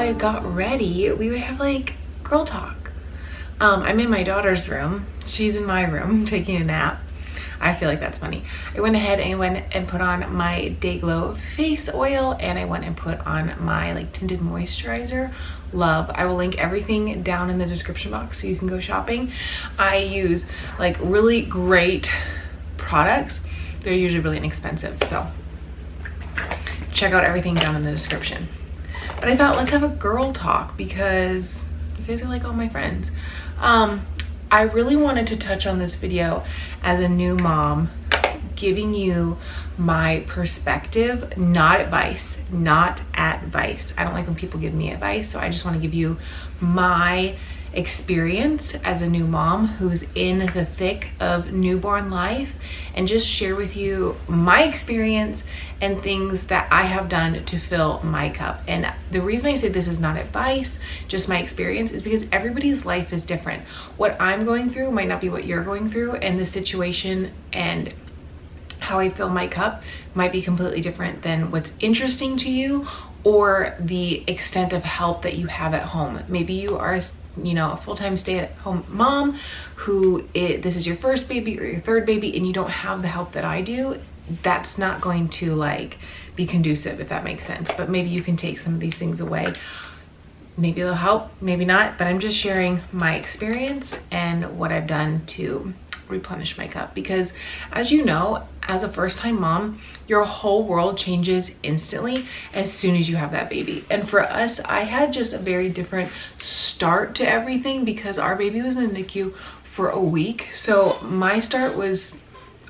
I got ready, we would have like girl talk. I'm in my daughter's room. She's in my room taking a nap. I feel like that's funny. I went ahead and put on my Day Glow face oil, and I went and put on my like tinted moisturizer. Love. I will link everything down in the description box so you can go shopping. I use like really great products. They're usually really inexpensive, so check out everything down in the description. But I thought, let's have a girl talk because you guys are like all my friends. I really wanted to touch on this video as a new mom, giving you my perspective, not advice, not advice. I don't like when people give me advice, so I just want to give you my experience as a new mom who's in the thick of newborn life, and just share with you my experience and things that I have done to fill my cup. And the reason I say this is not advice, just my experience, is because everybody's life is different. What I'm going through might not be what you're going through, and the situation and how I fill my cup might be completely different than what's interesting to you or the extent of help that you have at home. Maybe you are a full-time stay-at-home mom this is your first baby or your third baby, and you don't have the help that I do. That's not going to like be conducive, if that makes sense. But maybe you can take some of these things away. Maybe they'll help, maybe not, but I'm just sharing my experience and what I've done to replenish my cup. Because as you know, as a first-time mom, your whole world changes instantly as soon as you have that baby. And for us, I had just a very different start to everything because our baby was in the NICU for a week. So my start was,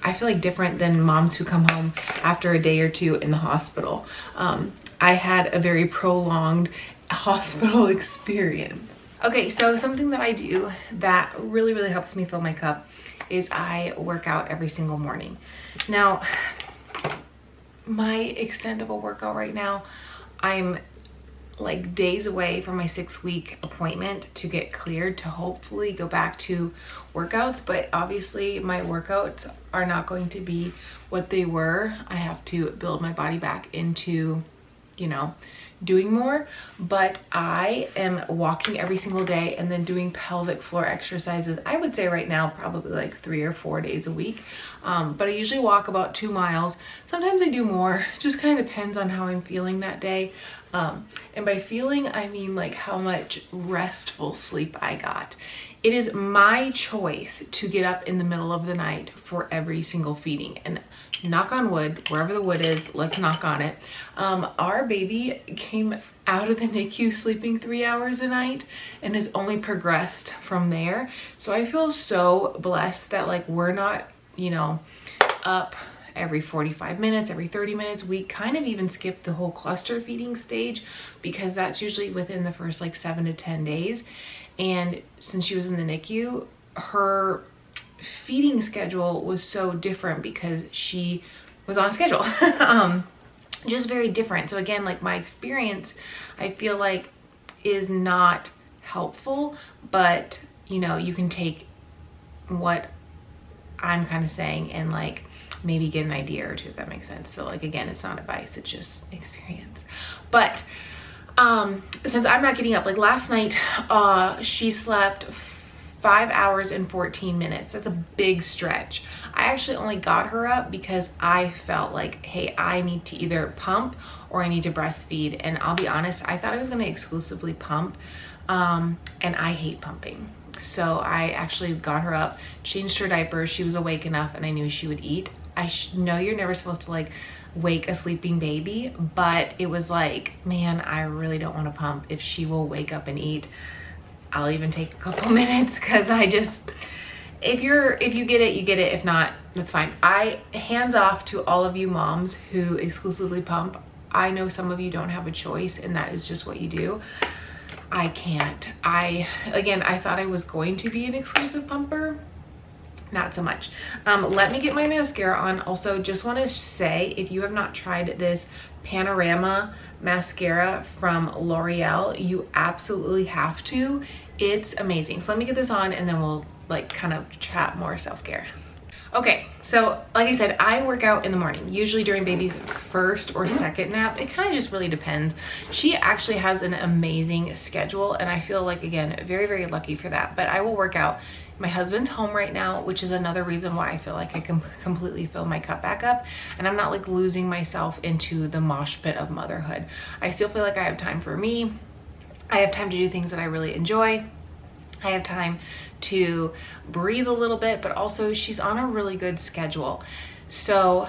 I feel like, different than moms who come home after a day or two in the hospital. I had a very prolonged hospital experience. Okay, so something that I do that really, really helps me fill my cup is I work out every single morning. Now, my extent of a workout right now, I'm like days away from my 6-week appointment to get cleared to hopefully go back to workouts. But obviously my workouts are not going to be what they were. I have to build my body back into, doing more. But I am walking every single day and then doing pelvic floor exercises. I would say right now probably like 3 or 4 days a week. But I usually walk about 2 miles. Sometimes I do more, just kind of depends on how I'm feeling that day. And by feeling, I mean like how much restful sleep I got. It is my choice to get up in the middle of the night for every single feeding. And knock on wood, wherever the wood is, let's knock on it. Our baby came out of the NICU sleeping 3 hours a night and has only progressed from there. So I feel so blessed that like we're not, up every 45 minutes, every 30 minutes. We kind of even skipped the whole cluster feeding stage because that's usually within the first like 7 to 10 days. And since she was in the NICU, her feeding schedule was so different because she was on a schedule. Just very different. So again, like my experience, I feel like is not helpful, but you can take what I'm kind of saying and like maybe get an idea or two, if that makes sense. So like, again, it's not advice, it's just experience. But since I'm not getting up, like last night, she slept 5 hours and 14 minutes. That's a big stretch. I actually only got her up because I felt like, hey, I need to either pump or I need to breastfeed. And I'll be honest, I thought I was going to exclusively pump, and I hate pumping. So I actually got her up, changed her diaper. She was awake enough and I knew she would eat. I know you're never supposed to like wake a sleeping baby, but it was like, man, I really don't want to pump. If she will wake up and eat, I'll even take a couple minutes, because I just, if you get it, you get it. If not, that's fine. Hands off to all of you moms who exclusively pump. I know some of you don't have a choice and that is just what you do. I can't. Again, I thought I was going to be an exclusive pumper. Not so much. Let me get my mascara on. Also, just want to say, if you have not tried this Panorama mascara from L'Oreal, you absolutely have to. It's amazing. So let me get this on and then we'll like kind of chat more self-care. Okay, so like I said, I work out in the morning, usually during baby's first or second nap. It kind of just really depends. She actually has an amazing schedule, and I feel like, again, very, very lucky for that. But I will work out. My husband's home right now, which is another reason why I feel like I can completely fill my cup back up, and I'm not like losing myself into the mosh pit of motherhood. I still feel like I have time for me. I have time to do things that I really enjoy. I have time to breathe a little bit, but also she's on a really good schedule. So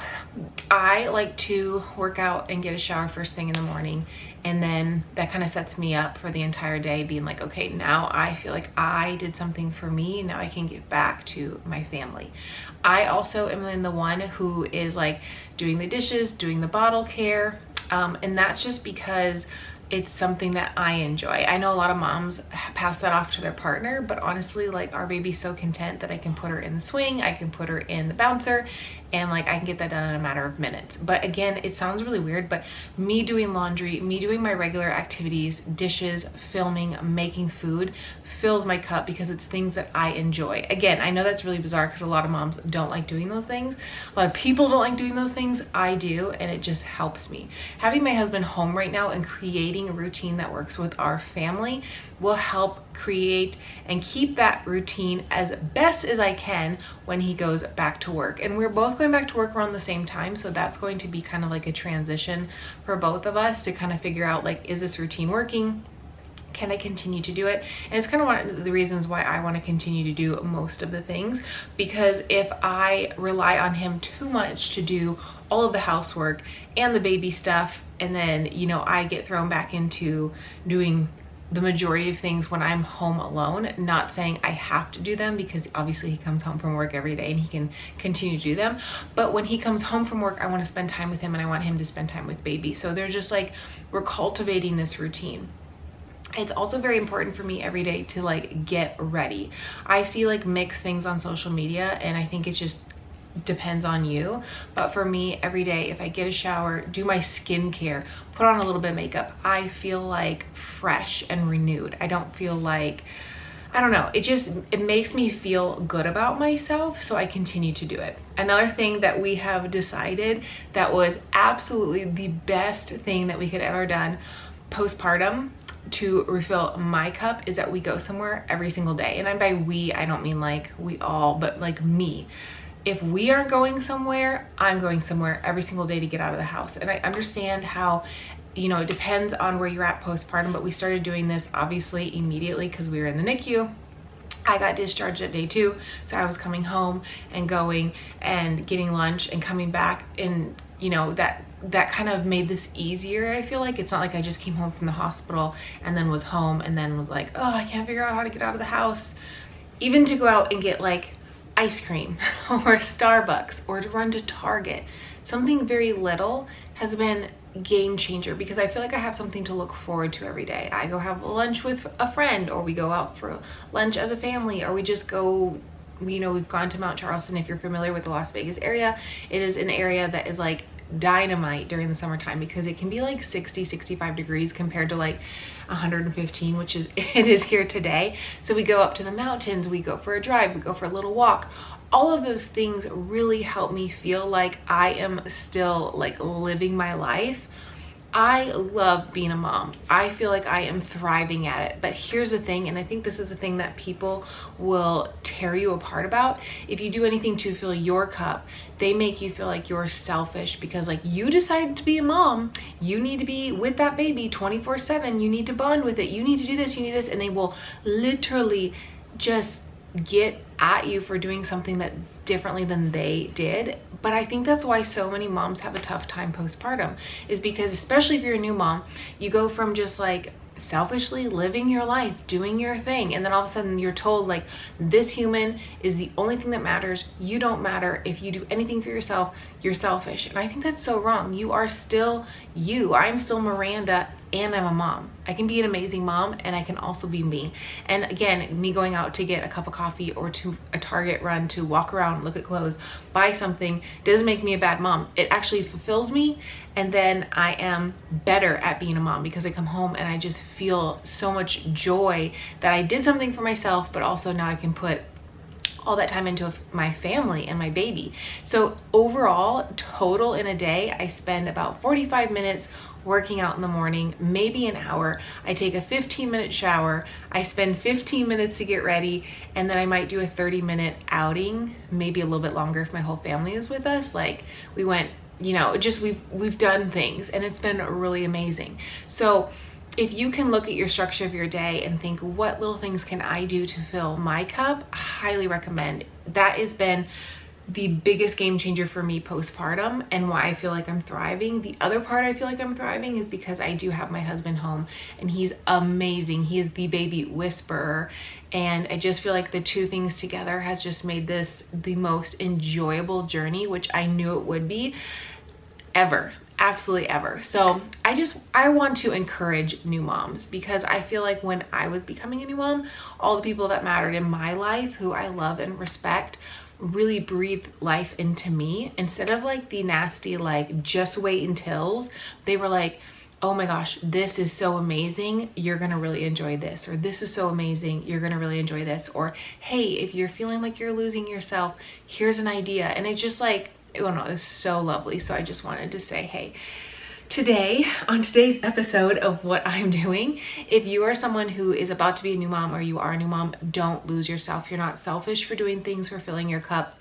I like to work out and get a shower first thing in the morning, and then that kind of sets me up for the entire day, being like, okay, now I feel like I did something for me. Now I can give back to my family. I also am the one who is like doing the dishes, doing the bottle care, and that's just because it's something that I enjoy. I know a lot of moms pass that off to their partner, but honestly, like, our baby's so content that I can put her in the swing, I can put her in the bouncer, and like I can get that done in a matter of minutes. But again, it sounds really weird, but me doing laundry, me doing my regular activities, dishes, filming, making food fills my cup because it's things that I enjoy. Again, I know that's really bizarre because a lot of moms don't like doing those things. A lot of people don't like doing those things. I do, and it just helps me. Having my husband home right now and creating a routine that works with our family will help create and keep that routine as best as I can when he goes back to work. And we're both going back to work around the same time, so that's going to be kind of like a transition for both of us to kind of figure out, like, is this routine working? Can I continue to do it? And it's kind of one of the reasons why I want to continue to do most of the things, because if I rely on him too much to do all of the housework and the baby stuff, and then, you know, I get thrown back into doing the majority of things when I'm home alone, not saying I have to do them, because obviously he comes home from work every day and he can continue to do them. But when he comes home from work, I want to spend time with him and I want him to spend time with baby. So they're just like, we're cultivating this routine. It's also very important for me every day to like get ready. I see like mixed things on social media, and I think it's just depends on you. But for me, every day, if I get a shower, do my skincare, put on a little bit of makeup, I feel like fresh and renewed. I don't feel like, I don't know, it makes me feel good about myself, so I continue to do it. Another thing that we have decided that was absolutely the best thing that we could ever done postpartum to refill my cup is that we go somewhere every single day. And by we, I don't mean like we all, but like me. If we aren't going somewhere, I'm going somewhere every single day to get out of the house. And I understand how, you know, it depends on where you're at postpartum, but we started doing this obviously immediately because we were in the NICU. I got discharged at day 2, so I was coming home and going and getting lunch and coming back, and you know, that kind of made this easier. I feel like it's not like I just came home from the hospital and then was home and then was like, oh, I can't figure out how to get out of the house. Even to go out and get like ice cream or Starbucks or to run to Target, something very little has been game changer, because I feel like I have something to look forward to every day. I go have lunch with a friend, or we go out for lunch as a family, or we just go, you know, we've gone to Mount Charleston. If you're familiar with the Las Vegas area, it is an area that is like dynamite during the summertime, because it can be like 60-65 degrees compared to like 115, which is it is here today. So we go up to the mountains, we go for a drive, we go for a little walk. All of those things really help me feel like I am still like living my life. I love being a mom. I feel like I am thriving at it. But here's the thing, and I think this is the thing that people will tear you apart about. If you do anything to fill your cup, they make you feel like you're selfish because like you decided to be a mom. You need to be with that baby 24/7. You need to bond with it. You need to do this, you need this. And they will literally just get at you for doing something that differently than they did. But I think that's why so many moms have a tough time postpartum, is because especially if you're a new mom, you go from just like selfishly living your life, doing your thing, and then all of a sudden you're told like this human is the only thing that matters. You don't matter. If you do anything for yourself, you're selfish. And I think that's so wrong. You are still you. I'm still Miranda, and I'm a mom. I can be an amazing mom, and I can also be me. And again, me going out to get a cup of coffee or to a Target run to walk around, look at clothes, buy something, doesn't make me a bad mom. It actually fulfills me, and then I am better at being a mom because I come home and I just feel so much joy that I did something for myself, but also now I can put all that time into my family and my baby. So overall, total in a day, I spend about 45 minutes working out in the morning, maybe an hour. I take a 15-minute shower. I spend 15 minutes to get ready, and then I might do a 30-minute outing, maybe a little bit longer if my whole family is with us. Like we went, you know, just we've done things, and it's been really amazing. So if you can look at your structure of your day and think, what little things can I do to fill my cup? I highly recommend. That has been the biggest game changer for me postpartum, and why I feel like I'm thriving. The other part I feel like I'm thriving is because I do have my husband home, and he's amazing. He is the baby whisperer, and I just feel like the two things together has just made this the most enjoyable journey, which I knew it would be, ever. Absolutely ever. So I want to encourage new moms, because I feel like when I was becoming a new mom, all the people that mattered in my life, who I love and respect, really breathed life into me. Instead of like the nasty, like just wait until's, they were like, oh my gosh, this is so amazing, you're gonna really enjoy this, or this is so amazing, you're gonna really enjoy this, or hey, if you're feeling like you're losing yourself, here's an idea. And it just like, I don't know, it was so lovely. So I just wanted to say, hey, today, on today's episode of what I'm doing, if you are someone who is about to be a new mom, or you are a new mom, don't lose yourself. You're not selfish for doing things, for filling your cup.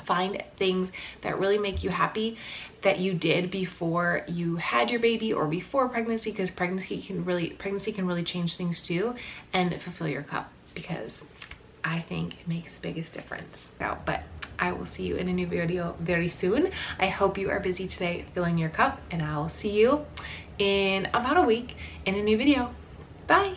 Find things that really make you happy that you did before you had your baby or before pregnancy, because pregnancy can really change things too, and fulfill your cup, because I think it makes the biggest difference. But I will see you in a new video very soon. I hope you are busy today filling your cup, and I'll see you in about a week in a new video. Bye.